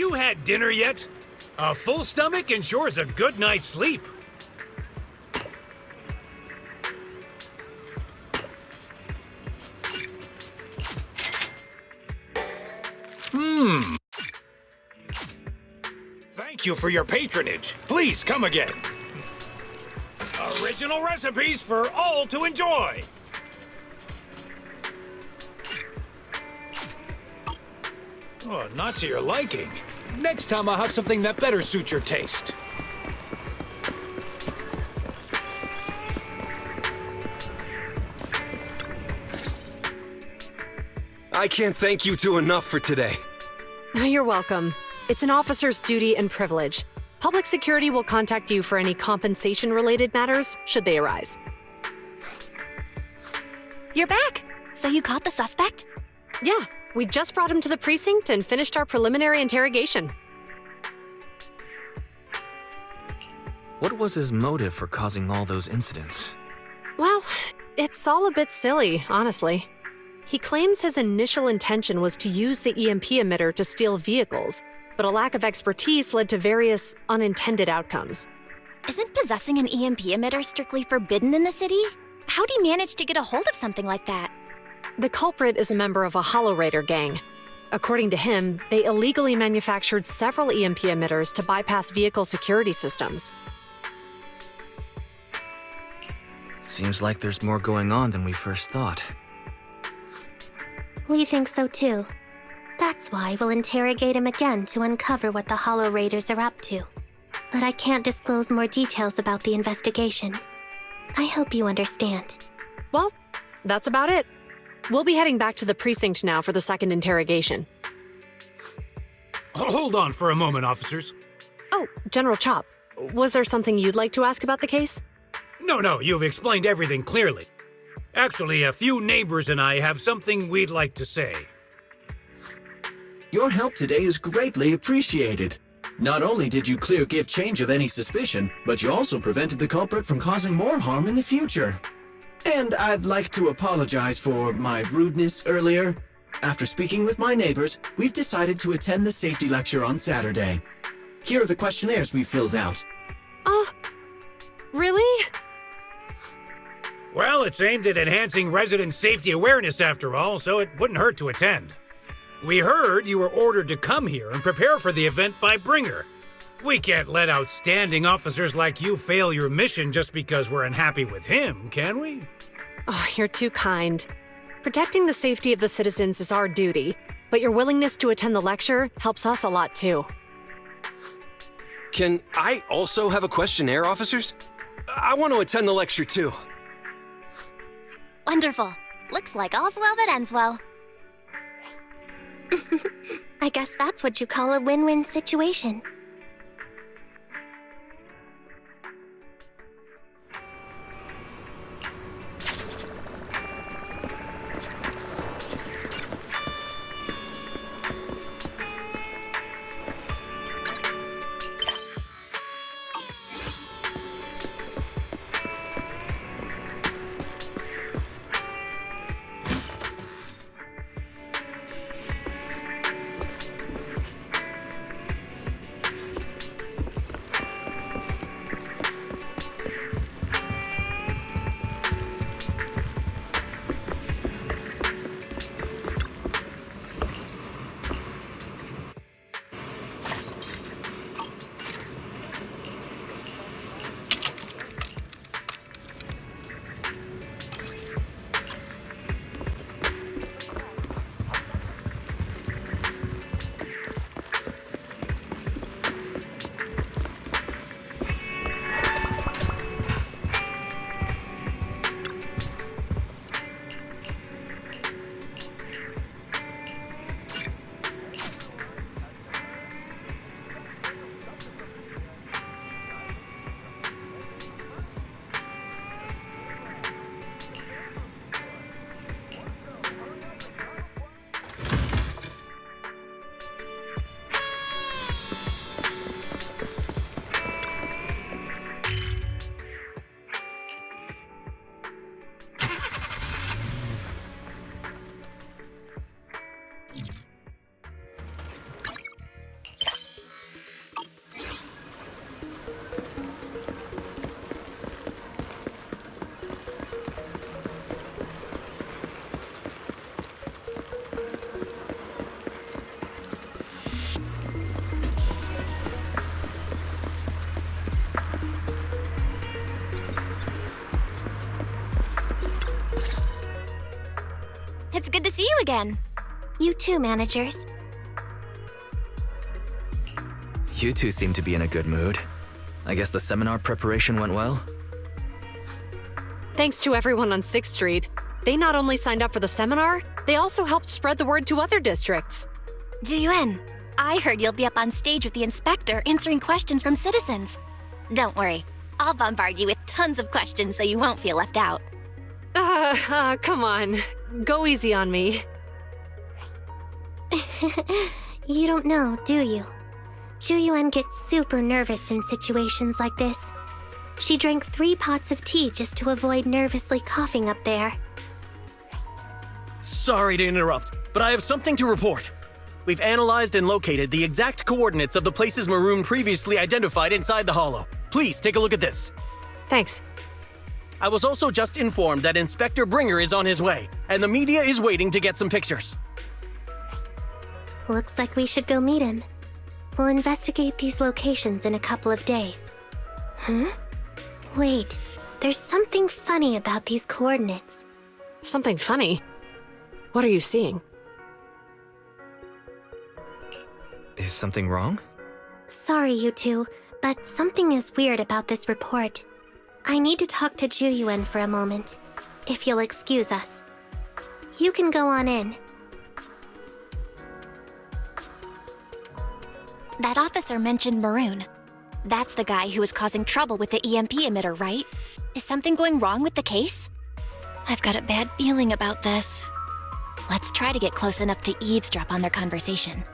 you had dinner yet? A full stomach ensures a good night's sleep. Thank you for your patronage. Please come again. Original recipes for all to enjoy. Oh, not to your liking. Next time I'll have something that better suits your taste. I can't thank you two enough for today. You're welcome. It's an officer's duty and privilege. Public security will contact you for any compensation-related matters, should they arise. You're back! So you caught the suspect? Yeah, we just brought him to the precinct and finished our preliminary interrogation. What was his motive for causing all those incidents? Well, it's all a bit silly, honestly. He claims his initial intention was to use the EMP emitter to steal vehicles, but a lack of expertise led to various unintended outcomes. Isn't possessing an EMP emitter strictly forbidden in the city? How'd he manage to get a hold of something like that? The culprit is a member of a Hollow Raider gang. According to him, they illegally manufactured several EMP emitters to bypass vehicle security systems. Seems like there's more going on than we first thought. We think so too. That's why we'll interrogate him again to uncover what the Hollow Raiders are up to. But I can't disclose more details about the investigation. I hope you understand. Well, that's about it. We'll be heading back to the precinct now for the second interrogation. Hold on for a moment, officers. Oh, General Chop, was there something you'd like to ask about the case? No, you've explained everything clearly. Actually, a few neighbors and I have something we'd like to say. Your help today is greatly appreciated. Not only did you clear Give Change of any suspicion, but you also prevented the culprit from causing more harm in the future. And I'd like to apologize for my rudeness earlier. After speaking with my neighbors, we've decided to attend the safety lecture on Saturday. Here are the questionnaires we filled out. Really? Well, it's aimed at enhancing resident safety awareness after all, so it wouldn't hurt to attend. We heard you were ordered to come here and prepare for the event by Bringer. We can't let outstanding officers like you fail your mission just because we're unhappy with him, can we? Oh, you're too kind. Protecting the safety of the citizens is our duty, but your willingness to attend the lecture helps us a lot too. Can I also have a questionnaire, officers? I want to attend the lecture too. Wonderful. Looks like all's well that ends well. I guess that's what you call a win-win situation. see you again. You too, managers. You two seem to be in a good mood. I guess the seminar preparation went well? Thanks to everyone on 6th Street. They not only signed up for the seminar, they also helped spread the word to other districts. Juyuan, I heard you'll be up on stage with the inspector answering questions from citizens. Don't worry, I'll bombard you with tons of questions so you won't feel left out. Come on. Go easy on me. You don't know, do you? Juyuan gets super nervous in situations like this. She drank 3 pots of tea just to avoid nervously coughing up there. Sorry to interrupt, but I have something to report. We've analyzed and located the exact coordinates of the places Maroon previously identified inside the Hollow. Please take a look at this. Thanks. I was also just informed that Inspector Bringer is on his way, and the media is waiting to get some pictures. Looks like we should go meet him. We'll investigate these locations in a couple of days. Huh? Wait, there's something funny about these coordinates. Something funny? What are you seeing? Is something wrong? Sorry, you two, but something is weird about this report. I need to talk to Juyuan for a moment, if you'll excuse us. You can go on in. That officer mentioned Maroon. That's the guy who was causing trouble with the EMP emitter, right? Is something going wrong with the case? I've got a bad feeling about this. Let's try to get close enough to eavesdrop on their conversation.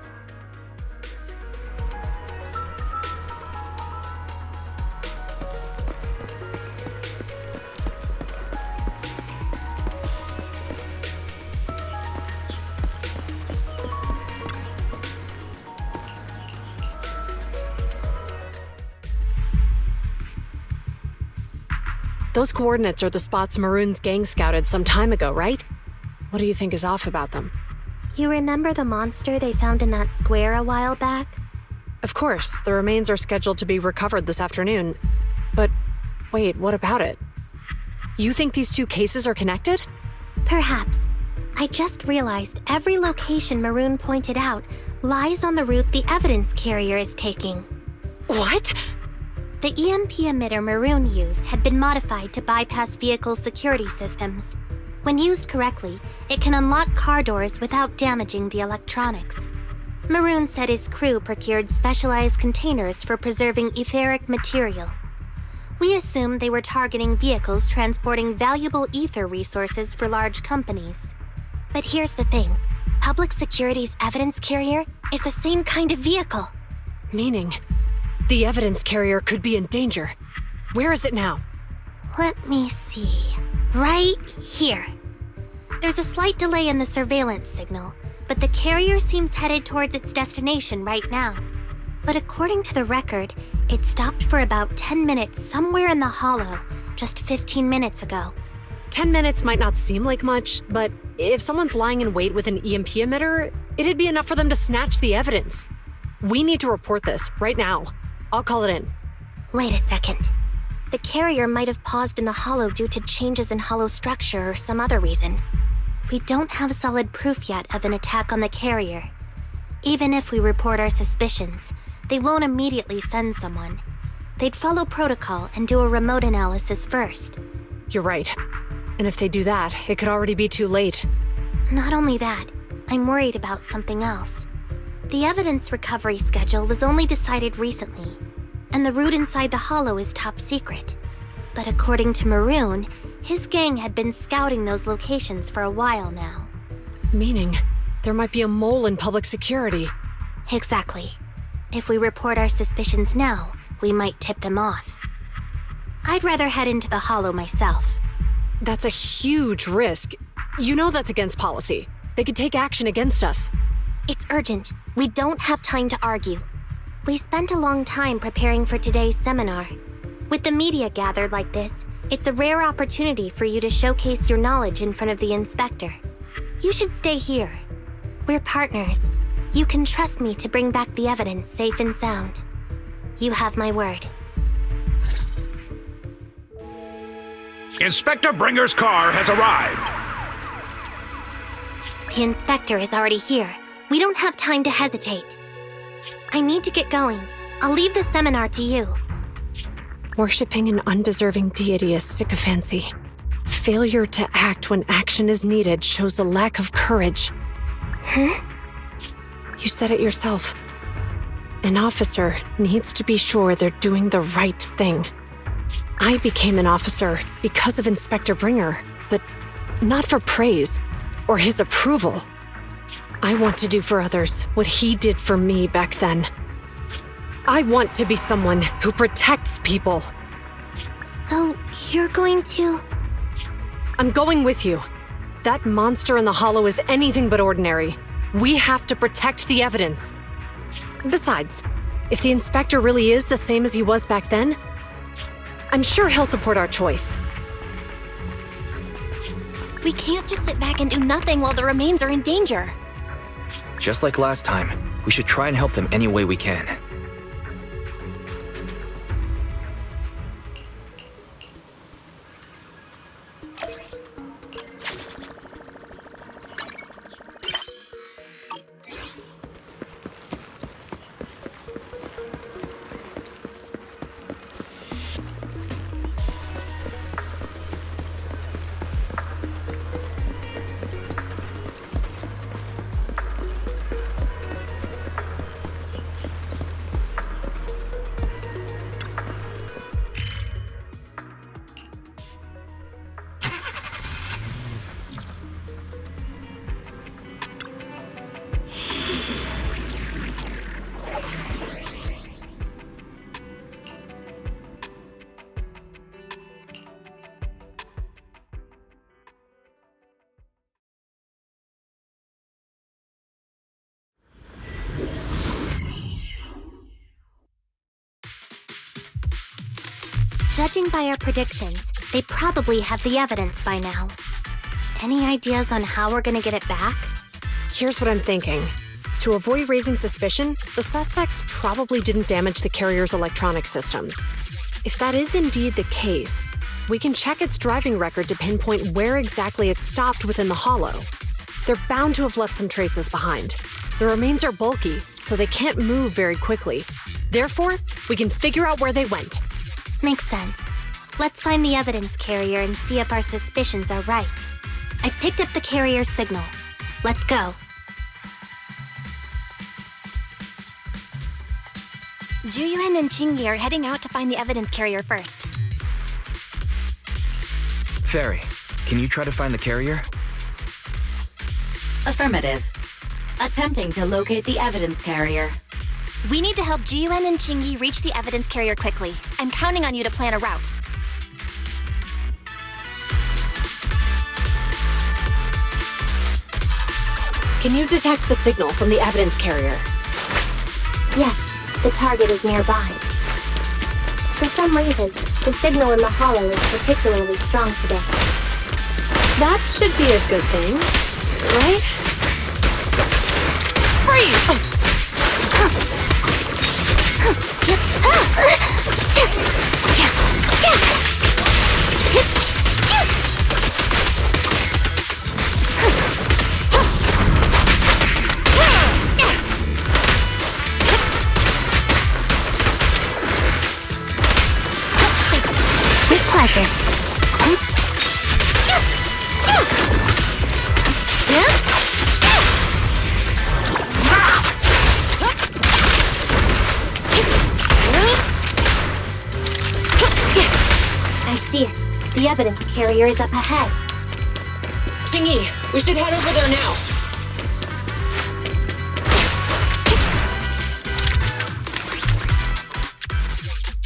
Those coordinates are the spots Maroon's gang scouted some time ago, right? What do you think is off about them? You remember the monster they found in that square a while back? Of course, the remains are scheduled to be recovered this afternoon. But wait, what about it? You think these two cases are connected? Perhaps. I just realized every location Maroon pointed out lies on the route the evidence carrier is taking. What? The EMP emitter Maroon used had been modified to bypass vehicle security systems. When used correctly, it can unlock car doors without damaging the electronics. Maroon said his crew procured specialized containers for preserving etheric material. We assumed they were targeting vehicles transporting valuable ether resources for large companies. But here's the thing. Public Security's evidence carrier is the same kind of vehicle. Meaning, the evidence carrier could be in danger. Where is it now? Let me see. Right here. There's a slight delay in the surveillance signal, but the carrier seems headed towards its destination right now. But according to the record, it stopped for about 10 minutes somewhere in the Hollow, just 15 minutes ago. 10 minutes might not seem like much, but if someone's lying in wait with an EMP emitter, it'd be enough for them to snatch the evidence. We need to report this right now. I'll call it in. Wait a second. The carrier might have paused in the Hollow due to changes in Hollow structure or some other reason. We don't have solid proof yet of an attack on the carrier. Even if we report our suspicions, they won't immediately send someone. They'd follow protocol and do a remote analysis first. You're right. And if they do that, it could already be too late. Not only that, I'm worried about something else. The evidence recovery schedule was only decided recently, and the route inside the Hollow is top secret. But according to Maroon, his gang had been scouting those locations for a while now. Meaning, there might be a mole in public security. Exactly. If we report our suspicions now, we might tip them off. I'd rather head into the Hollow myself. That's a huge risk. You know that's against policy. They could take action against us. It's urgent. We don't have time to argue. We spent a long time preparing for today's seminar. With the media gathered like this, it's a rare opportunity for you to showcase your knowledge in front of the inspector. You should stay here. We're partners. You can trust me to bring back the evidence safe and sound. You have my word. Inspector Bringer's car has arrived. The inspector is already here. We don't have time to hesitate. I need to get going. I'll leave the seminar to you. Worshipping an undeserving deity is sycophancy. Failure to act when action is needed shows a lack of courage. Huh? You said it yourself. An officer needs to be sure they're doing the right thing. I became an officer because of Inspector Bringer, but not for praise or his approval. I want to do for others what he did for me back then. I want to be someone who protects people. So, you're going to... I'm going with you. That monster in the hollow is anything but ordinary. We have to protect the evidence. Besides, if the inspector really is the same as he was back then, I'm sure he'll support our choice. We can't just sit back and do nothing while the remains are in danger. Just like last time, we should try and help them any way we can. Judging by our predictions, they probably have the evidence by now. Any ideas on how we're gonna get it back? Here's what I'm thinking. To avoid raising suspicion, the suspects probably didn't damage the carrier's electronic systems. If that is indeed the case, we can check its driving record to pinpoint where exactly it stopped within the hollow. They're bound to have left some traces behind. The remains are bulky, so they can't move very quickly. Therefore, we can figure out where they went. Makes sense. Let's find the evidence carrier and see if our suspicions are right. I picked up the carrier's signal. Let's go. Juyuan and Qingyi are heading out to find the evidence carrier first. Fairy, can you try to find the carrier? Affirmative. Attempting to locate the evidence carrier. We need to help Juyuan and Qingyi reach the evidence carrier quickly. I'm counting on you to plan a route. Can you detect the signal from the evidence carrier? Yes, the target is nearby. For some reason, the signal in the hollow is particularly strong today. That should be a good thing, right? Freeze! With pleasure. I see it. The evidence carrier is up ahead. Qingyi, we should head over there now.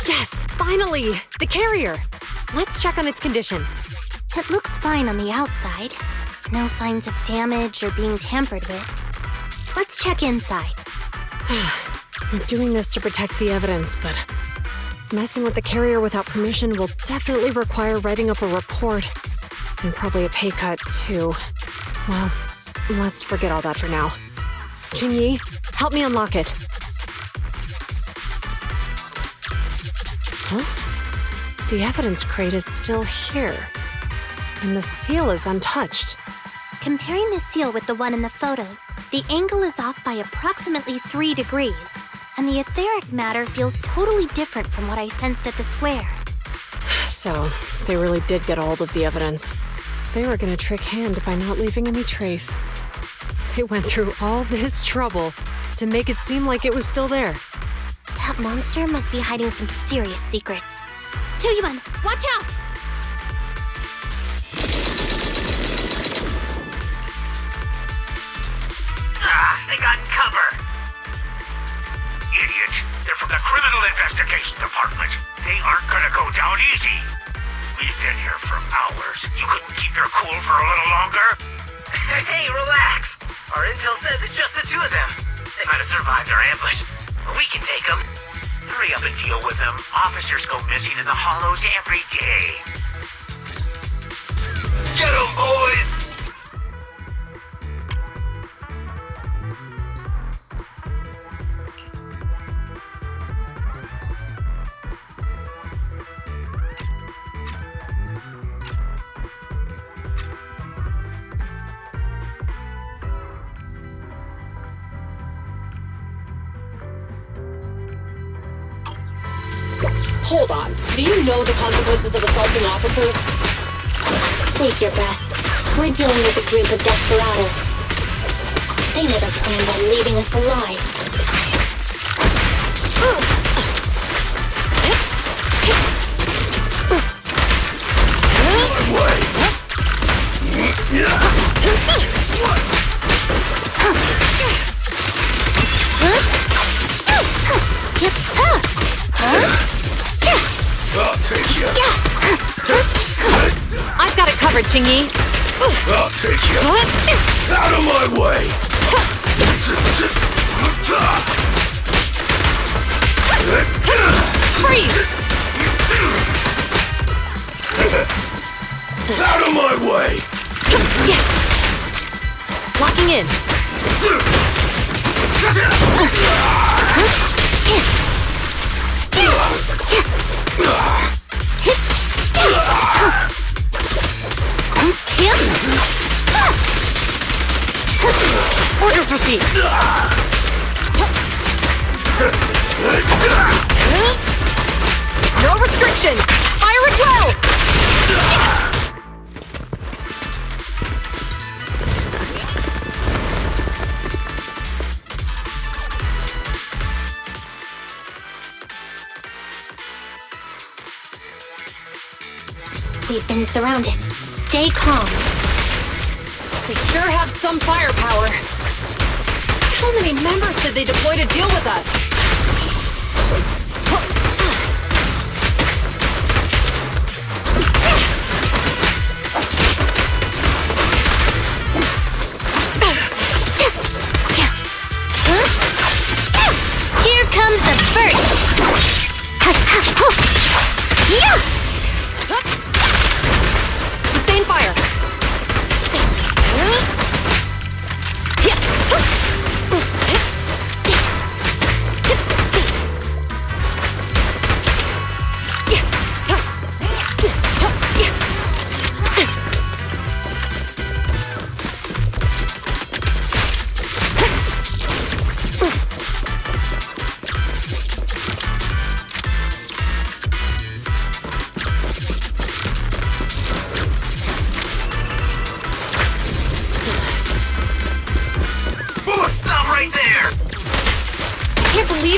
Yes, finally! The carrier! Let's check on its condition. It looks fine on the outside. No signs of damage or being tampered with. Let's check inside. I'm doing this to protect the evidence, but messing with the carrier without permission will definitely require writing up a report. And probably a pay cut, too. Well, let's forget all that for now. Qingyi, help me unlock it. Huh? The evidence crate is still here. And the seal is untouched. Comparing the seal with the one in the photo, the angle is off by approximately 3 degrees, and the etheric matter feels totally different from what I sensed at the square. So, they really did get a hold of the evidence. They were gonna trick Hand by not leaving any trace. They went through all this trouble to make it seem like it was still there. That monster must be hiding some serious secrets. Tuyuan, watch out! They got cover! Idiots! They're from the Criminal Investigation Department. They aren't gonna go down easy. We've been here for hours. You couldn't keep your cool for a little longer? Hey, relax! Our intel says it's just the two of them. They might have survived our ambush, but we can take them. Hurry up and deal with them. Officers go missing in the hollows every day. Get them, boys! Hold on. Do you know the consequences of assaulting officers? Take your breath. We're dealing with a group of desperados. They never planned on leaving us alive. I've got it covered, Chingy. I'll take you. Out of my way! Freeze! Out of my way! Locking in. Orders received. No restrictions. Fire at will. We've been surrounded. Stay calm. We sure have some firepower. How many members did they deploy to deal with us? Here comes the first. Sustain fire.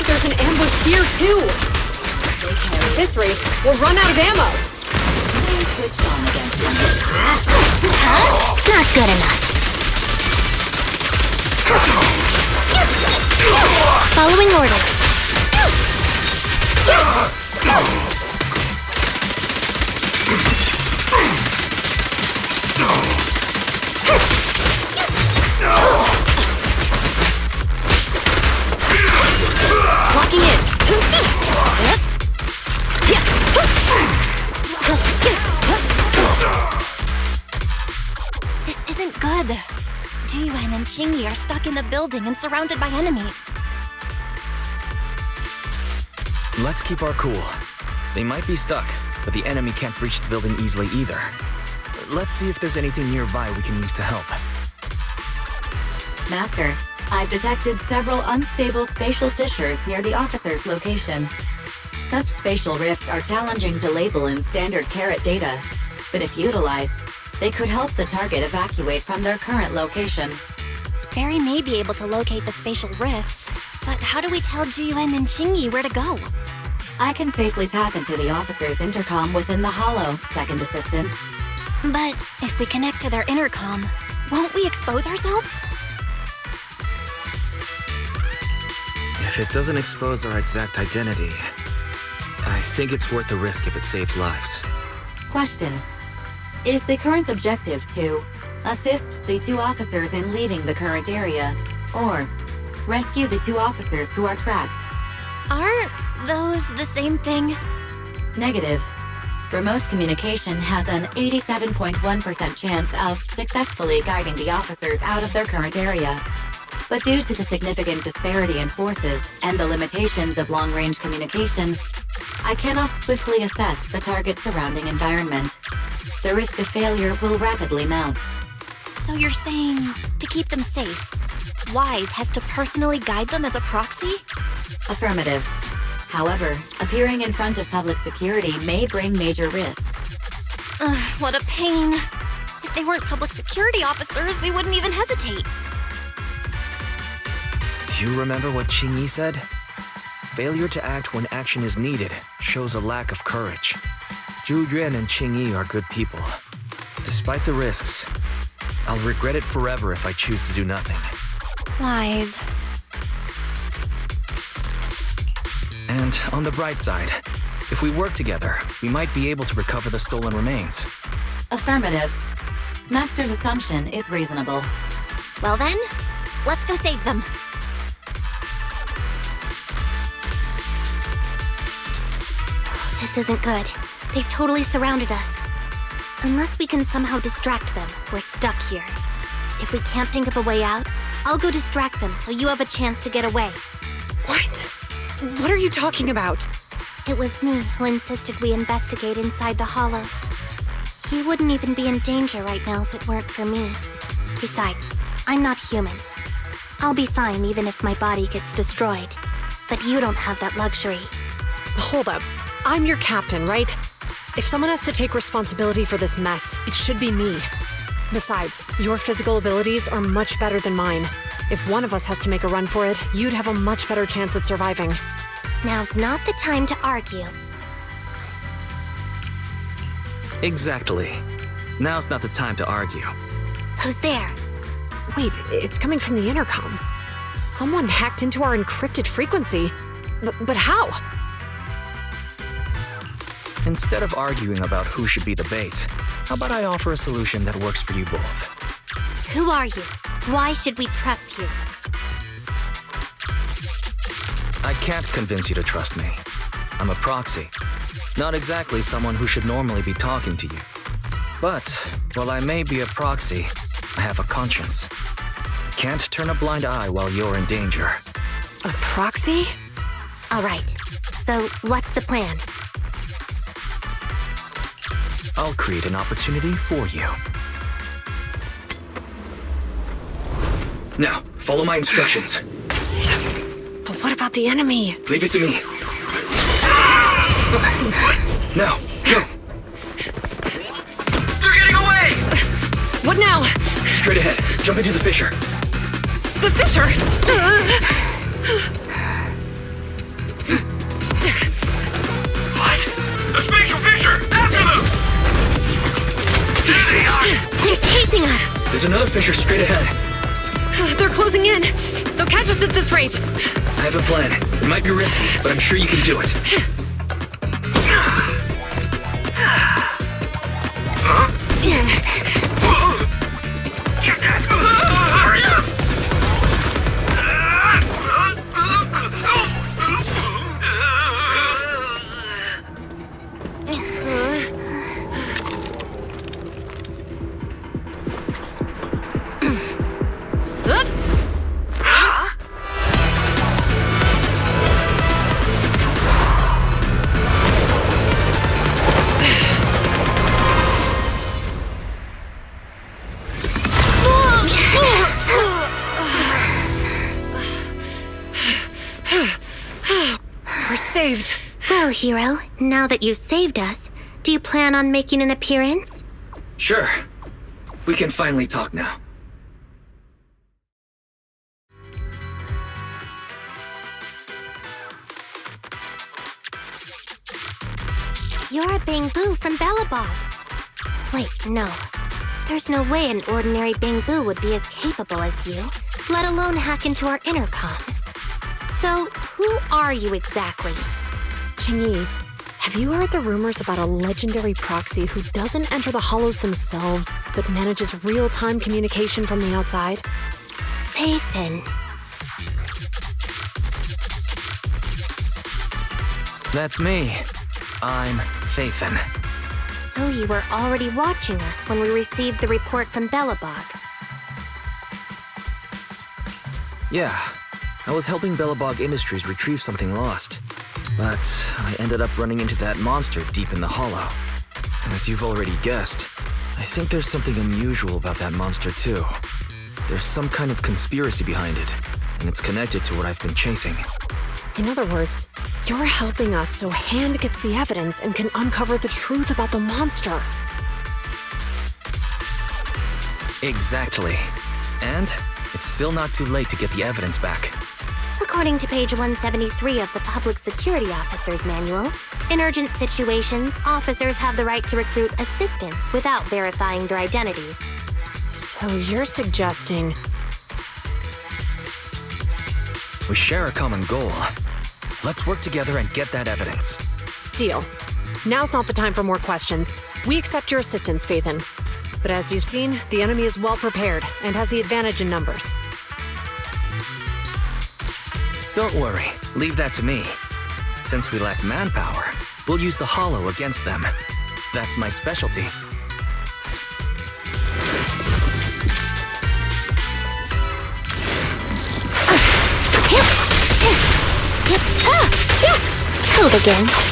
There's an ambush here, too! At this rate, we'll run out of ammo! Switched on against them. Not good enough. Following order. Locking in. This isn't good. Jiyuan and Qingyi are stuck in the building and surrounded by enemies. Let's keep our cool. They might be stuck, but the enemy can't breach the building easily either. Let's see if there's anything nearby we can use to help. Master, I've detected several unstable spatial fissures near the officer's location. Such spatial rifts are challenging to label in standard carrot data, but if utilized, they could help the target evacuate from their current location. Barry may be able to locate the spatial rifts, but how do we tell Juyuan and Qingyi where to go? I can safely tap into the officer's intercom within the hollow, Second Assistant. But if we connect to their intercom, won't we expose ourselves? If it doesn't expose our exact identity, I think it's worth the risk if it saves lives. Question. Is the current objective to assist the 2 officers in leaving the current area, or rescue the 2 officers who are trapped? Aren't those the same thing? Negative. Remote communication has an 87.1% chance of successfully guiding the officers out of their current area. But due to the significant disparity in forces and the limitations of long-range communication, I cannot swiftly assess the target's surrounding environment. The risk of failure will rapidly mount. So you're saying, to keep them safe, Wise has to personally guide them as a proxy? Affirmative. However, appearing in front of public security may bring major risks. What a pain. If they weren't public security officers, we wouldn't even hesitate. Do you remember what Qingyi said? Failure to act when action is needed shows a lack of courage. Zhu Yuan and Qingyi are good people. Despite the risks, I'll regret it forever if I choose to do nothing. Wise. And on the bright side, if we work together, we might be able to recover the stolen remains. Affirmative. Master's assumption is reasonable. Well then, let's go save them. This isn't good. They've totally surrounded us. Unless we can somehow distract them, we're stuck here. If we can't think of a way out, I'll go distract them so you have a chance to get away. What? What are you talking about? It was me who insisted we investigate inside the hollow. You wouldn't even be in danger right now if it weren't for me. Besides, I'm not human. I'll be fine even if my body gets destroyed. But you don't have that luxury. Hold up. I'm your captain, right? If someone has to take responsibility for this mess, it should be me. Besides, your physical abilities are much better than mine. If one of us has to make a run for it, you'd have a much better chance at surviving. Now's not the time to argue. Exactly. Now's not the time to argue. Who's there? Wait, it's coming from the intercom. Someone hacked into our encrypted frequency. But how? Instead of arguing about who should be the bait, how about I offer a solution that works for you both? Who are you? Why should we trust you? I can't convince you to trust me. I'm a proxy. Not exactly someone who should normally be talking to you. But, while I may be a proxy, I have a conscience. I can't turn a blind eye while you're in danger. A proxy? All right. So, what's the plan? I'll create an opportunity for you. Now, follow my instructions. But what about the enemy? Leave it to me. Now, go. They're getting away! What now? Straight ahead. Jump into the fissure. The fissure! What? The spatial fissure! After them! There they are! They're chasing us! There's another fissure straight ahead. They're closing in. They'll catch us at this rate. I have a plan. It might be risky, but I'm sure you can do it. Hurry up! So, Hero, now that you've saved us, do you plan on making an appearance? Sure. We can finally talk now. You're a Bang-Boo from Bellabog. Wait, no. There's no way an ordinary Bang-Boo would be as capable as you, let alone hack into our intercom. So, who are you exactly? Qingyi, have you heard the rumors about a legendary proxy who doesn't enter the hollows themselves, but manages real-time communication from the outside? Faithin. That's me. I'm Faithin. So you were already watching us when we received the report from Bellabog. Yeah, I was helping Bellabog Industries retrieve something lost. But I ended up running into that monster deep in the hollow. As you've already guessed, I think there's something unusual about that monster too. There's some kind of conspiracy behind it, and it's connected to what I've been chasing. In other words, you're helping us so Hand gets the evidence and can uncover the truth about the monster. Exactly. And it's still not too late to get the evidence back. According to page 173 of the Public Security Officer's Manual, in urgent situations, officers have the right to recruit assistants without verifying their identities. So you're suggesting... We share a common goal. Let's work together and get that evidence. Deal. Now's not the time for more questions. We accept your assistance, Faithin. But as you've seen, the enemy is well prepared and has the advantage in numbers. Don't worry, leave that to me. Since we lack manpower, we'll use the hollow against them. That's my specialty. Hold again.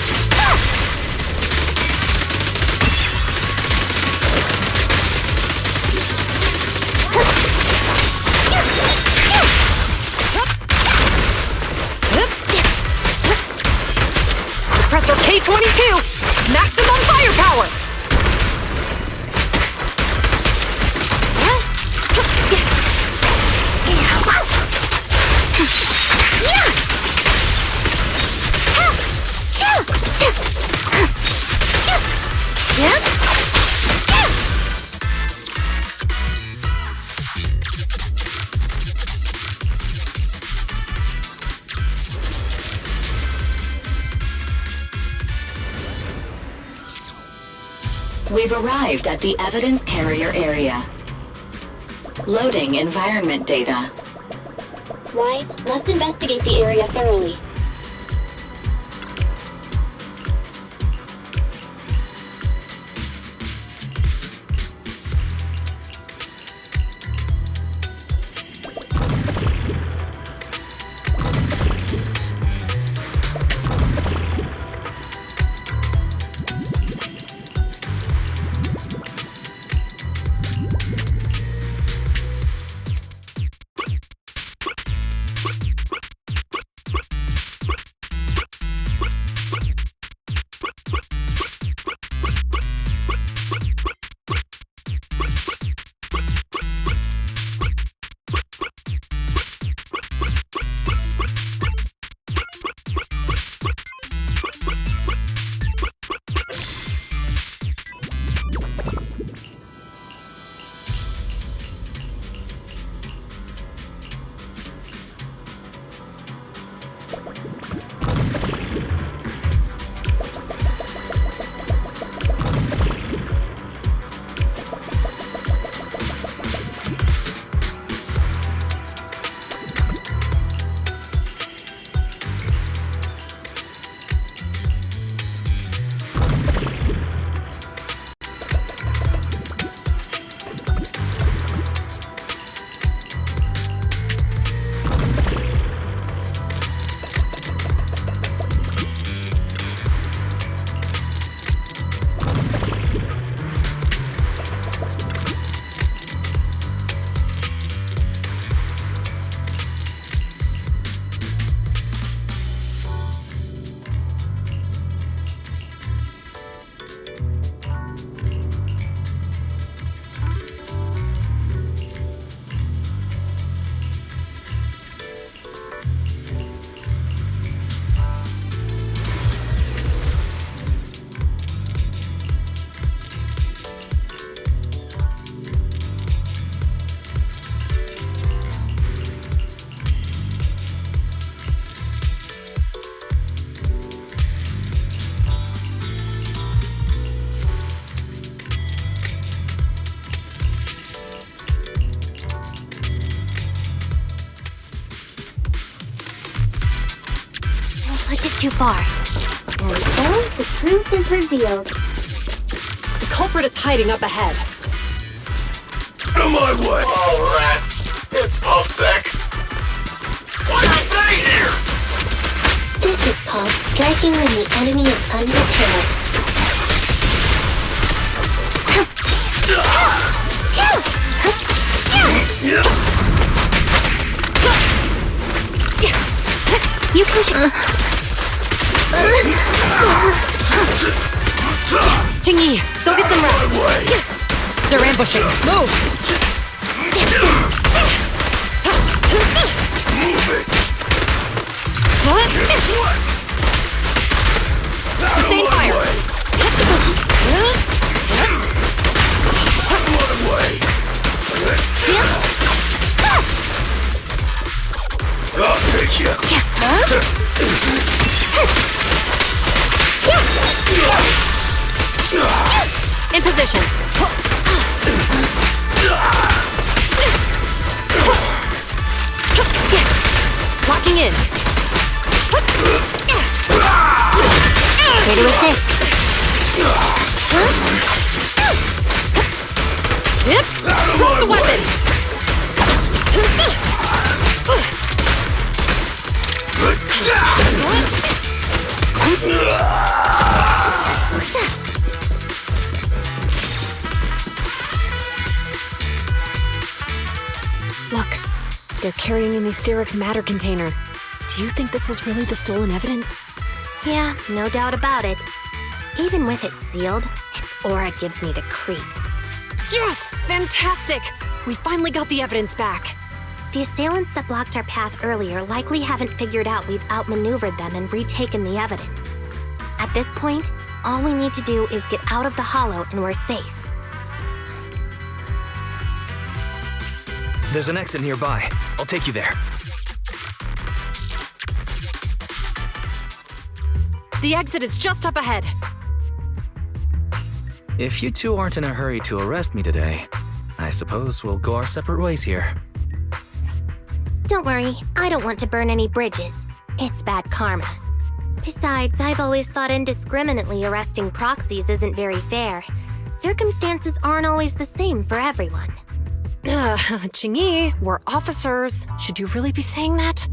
Suppressor K-22! Maximum firepower! We've arrived at the evidence carrier area. Loading environment data. Wise, let's investigate the area thoroughly. too far. And so, the truth is revealed. The culprit is hiding up ahead. Out of my way! Oh, rats! It's PubSec! Why are they here? This is called striking when the enemy is unprepared. You can Chingy, go get some rest. They're ambushing. Move! Sustain fire! I'll take you! In position. Locking in. Ready to assist. Drop the weapon. Look, they're carrying an etheric matter container. Do you think this is really the stolen evidence? Yeah, no doubt about it. Even with it sealed, its aura gives me the creeps. Yes! Fantastic! We finally got the evidence back. The assailants that blocked our path earlier likely haven't figured out we've outmaneuvered them and retaken the evidence. At this point, all we need to do is get out of the hollow and we're safe. There's an exit nearby. I'll take you there. The exit is just up ahead. If you two aren't in a hurry to arrest me today, I suppose we'll go our separate ways here. Don't worry, I don't want to burn any bridges. It's bad karma. Besides, I've always thought indiscriminately arresting proxies isn't very fair. Circumstances aren't always the same for everyone. Chingy, we're officers. Should you really be saying that?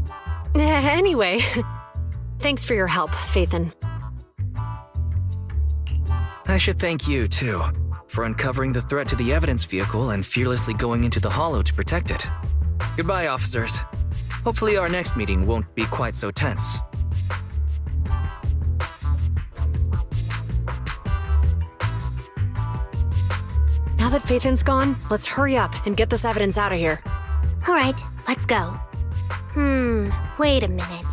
Anyway, thanks for your help, Phaethon. I should thank you, too, for uncovering the threat to the evidence vehicle and fearlessly going into the hollow to protect it. Goodbye, officers. Hopefully our next meeting won't be quite so tense. Now that Phaethon's gone, let's hurry up and get this evidence out of here. All right, let's go. Wait a minute.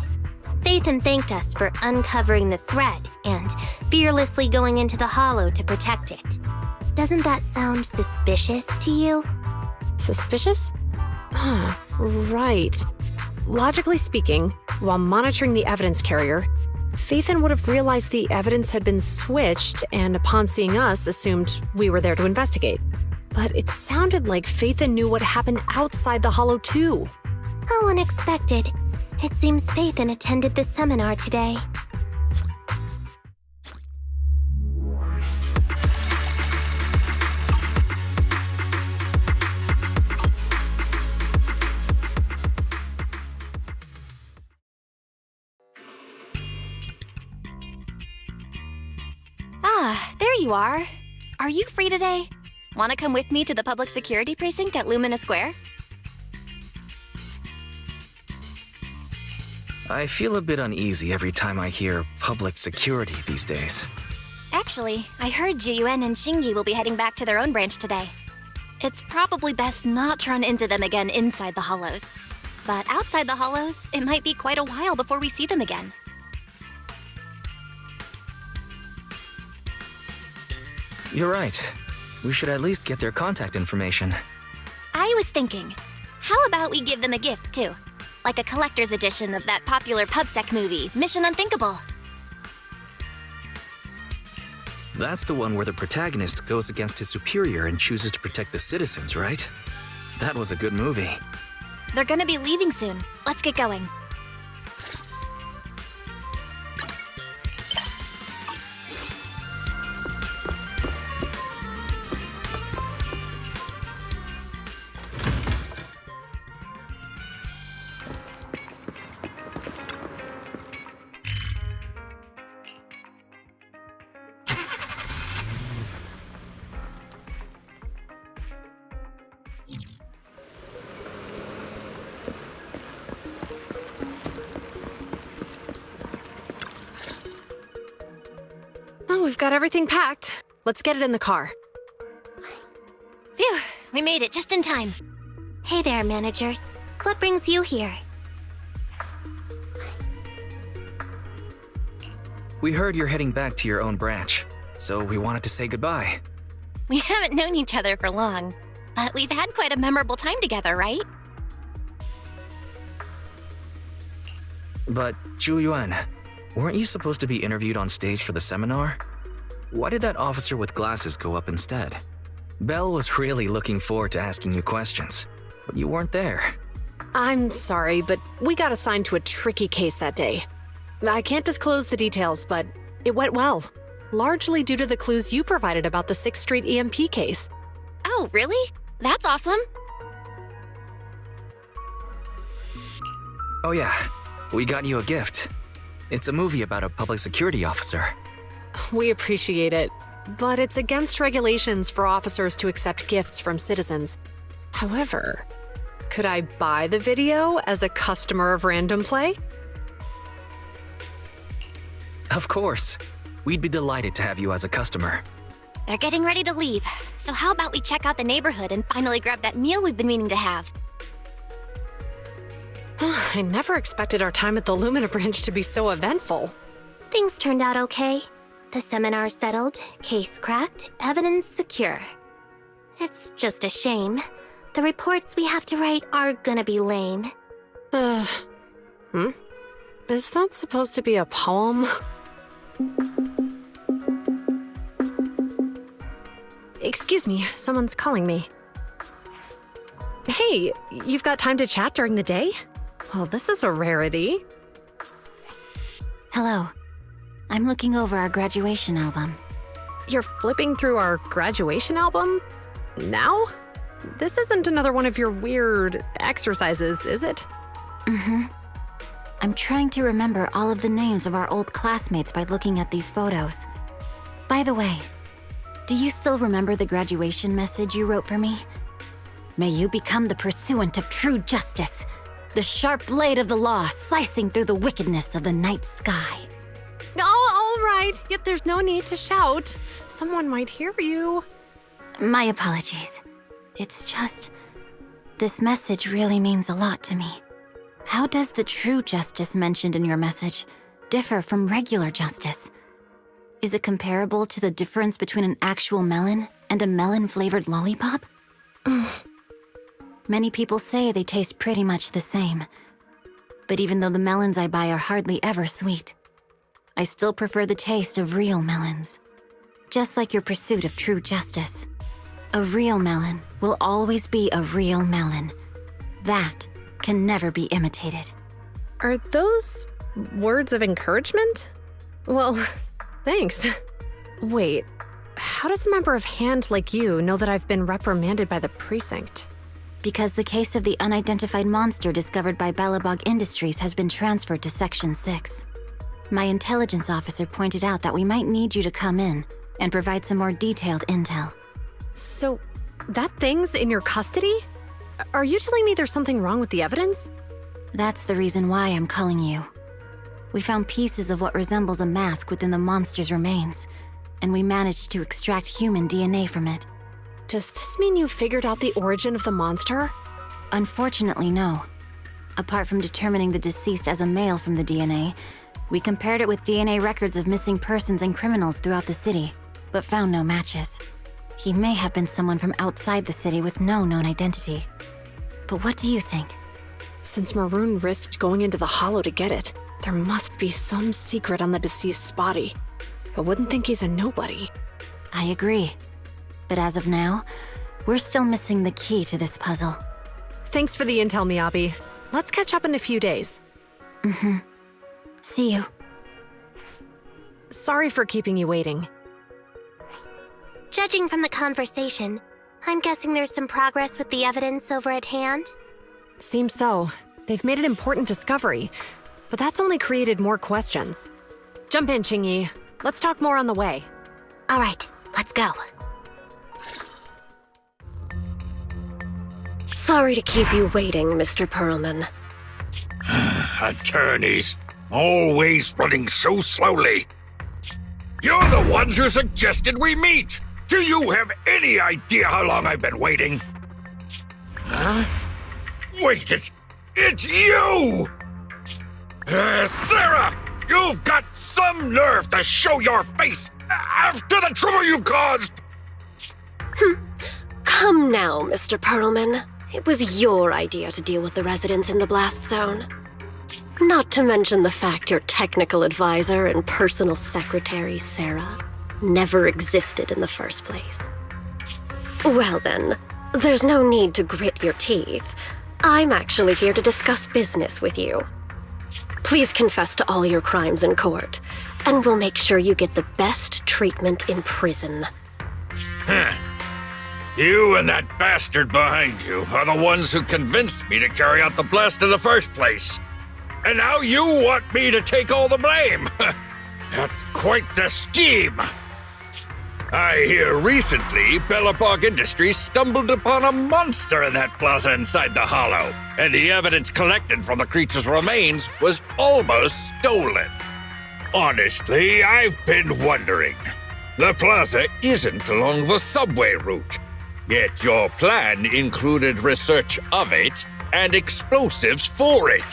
Phaethon thanked us for uncovering the threat and fearlessly going into the hollow to protect it. Doesn't that sound suspicious to you? Suspicious? Right. Logically speaking, while monitoring the evidence carrier, Phaethon would have realized the evidence had been switched and upon seeing us assumed we were there to investigate. But it sounded like Phaethon knew what happened outside the hollow too. How unexpected. It seems Phaethon attended the seminar today. Ah, there you are. Are you free today? Want to come with me to the public security precinct at Lumina Square? I feel a bit uneasy every time I hear public security these days. Actually, I heard Jiyuan and Shingi will be heading back to their own branch today. It's probably best not to run into them again inside the hollows. But outside the hollows, it might be quite a while before we see them again. You're right. We should at least get their contact information. I was thinking, how about we give them a gift, too? Like a collector's edition of that popular PubSec movie, Mission Unthinkable. That's the one where the protagonist goes against his superior and chooses to protect the citizens, right? That was a good movie. They're gonna be leaving soon. Let's get going. got everything packed. Let's get it in the car. Phew, we made it just in time. Hey there, managers. What brings you here? We heard you're heading back to your own branch, so we wanted to say goodbye. We haven't known each other for long, but we've had quite a memorable time together, right? But, Zhu Yuan, weren't you supposed to be interviewed on stage for the seminar? Why did that officer with glasses go up instead? Belle was really looking forward to asking you questions, but you weren't there. I'm sorry, but we got assigned to a tricky case that day. I can't disclose the details, but it went well. Largely due to the clues you provided about the 6th Street EMP case. Oh, really? That's awesome. Oh yeah, we got you a gift. It's a movie about a public security officer. We appreciate it, but it's against regulations for officers to accept gifts from citizens. However, could I buy the video as a customer of Random Play? Of course. We'd be delighted to have you as a customer. They're getting ready to leave, so how about we check out the neighborhood and finally grab that meal we've been meaning to have? I never expected our time at the Lumina branch to be so eventful. Things turned out okay. The seminar settled, case cracked, evidence secure. It's just a shame. The reports we have to write are gonna be lame. Is that supposed to be a poem? Excuse me, someone's calling me. Hey, you've got time to chat during the day? Well, this is a rarity. Hello. I'm looking over our graduation album. You're flipping through our graduation album? Now? This isn't another one of your weird exercises, is it? Mm-hmm. I'm trying to remember all of the names of our old classmates by looking at these photos. By the way, do you still remember the graduation message you wrote for me? May you become the pursuant of true justice, the sharp blade of the law slicing through the wickedness of the night sky. Oh, all right, yet there's no need to shout. Someone might hear you. My apologies. It's just, this message really means a lot to me. How does the true justice mentioned in your message differ from regular justice? Is it comparable to the difference between an actual melon and a melon-flavored lollipop? Many people say they taste pretty much the same. But even though the melons I buy are hardly ever sweet, I still prefer the taste of real melons. Just like your pursuit of true justice. A real melon will always be a real melon. That can never be imitated. Are those words of encouragement? Well, thanks. Wait, how does a member of HAND like you know that I've been reprimanded by the precinct? Because the case of the unidentified monster discovered by Balabog Industries has been transferred to Section 6. My intelligence officer pointed out that we might need you to come in and provide some more detailed intel. So, that thing's in your custody? Are you telling me there's something wrong with the evidence? That's the reason why I'm calling you. We found pieces of what resembles a mask within the monster's remains, and we managed to extract human DNA from it. Does this mean you figured out the origin of the monster? Unfortunately, no. Apart from determining the deceased as a male from the DNA, we compared it with DNA records of missing persons and criminals throughout the city, but found no matches. He may have been someone from outside the city with no known identity. But what do you think? Since Maroon risked going into the Hollow to get it, there must be some secret on the deceased's body. I wouldn't think he's a nobody. I agree. But as of now, we're still missing the key to this puzzle. Thanks for the intel, Miyabi. Let's catch up in a few days. Mm-hmm. See you. Sorry for keeping you waiting. Judging from the conversation, I'm guessing there's some progress with the evidence over at HAND? Seems so. They've made an important discovery, but that's only created more questions. Jump in, Qingyi. Let's talk more on the way. All right, let's go. Sorry to keep you waiting, Mr. Perlman. Attorneys, always running so slowly. You're the ones who suggested we meet! Do you have any idea how long I've been waiting? Huh? Wait, it's you! Sarah! You've got some nerve to show your face after the trouble you caused! Come now, Mr. Perlman. It was your idea to deal with the residents in the blast zone. Not to mention the fact your technical advisor and personal secretary, Sarah, never existed in the first place. Well then, there's no need to grit your teeth. I'm actually here to discuss business with you. Please confess to all your crimes in court, and we'll make sure you get the best treatment in prison. You and that bastard behind you are the ones who convinced me to carry out the blast in the first place. And now you want me to take all the blame. That's quite the scheme. I hear recently Bellabog Industries stumbled upon a monster in that plaza inside the Hollow, and the evidence collected from the creature's remains was almost stolen. Honestly, I've been wondering. The plaza isn't along the subway route, yet your plan included research of it and explosives for it.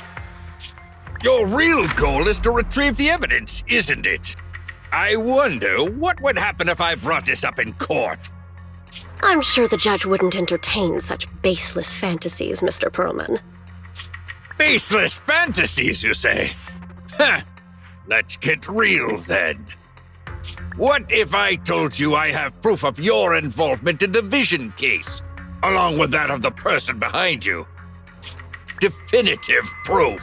Your real goal is to retrieve the evidence, isn't it? I wonder what would happen if I brought this up in court. I'm sure the judge wouldn't entertain such baseless fantasies, Mr. Perlman. Baseless fantasies, you say? Huh. Let's get real then. What if I told you I have proof of your involvement in the Vision case, along with that of the person behind you? Definitive proof.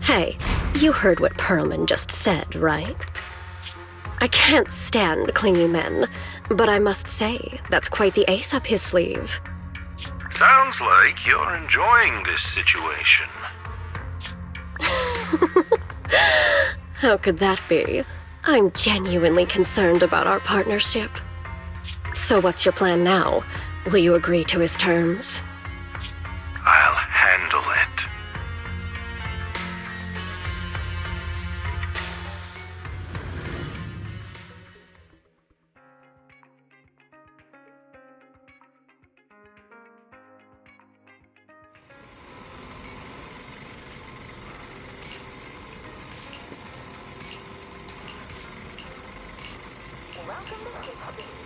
Hey, you heard what Perlman just said, right? I can't stand clingy men, but I must say, that's quite the ace up his sleeve. Sounds like you're enjoying this situation. How could that be? I'm genuinely concerned about our partnership. So what's your plan now? Will you agree to his terms? I'll handle it. Welcome to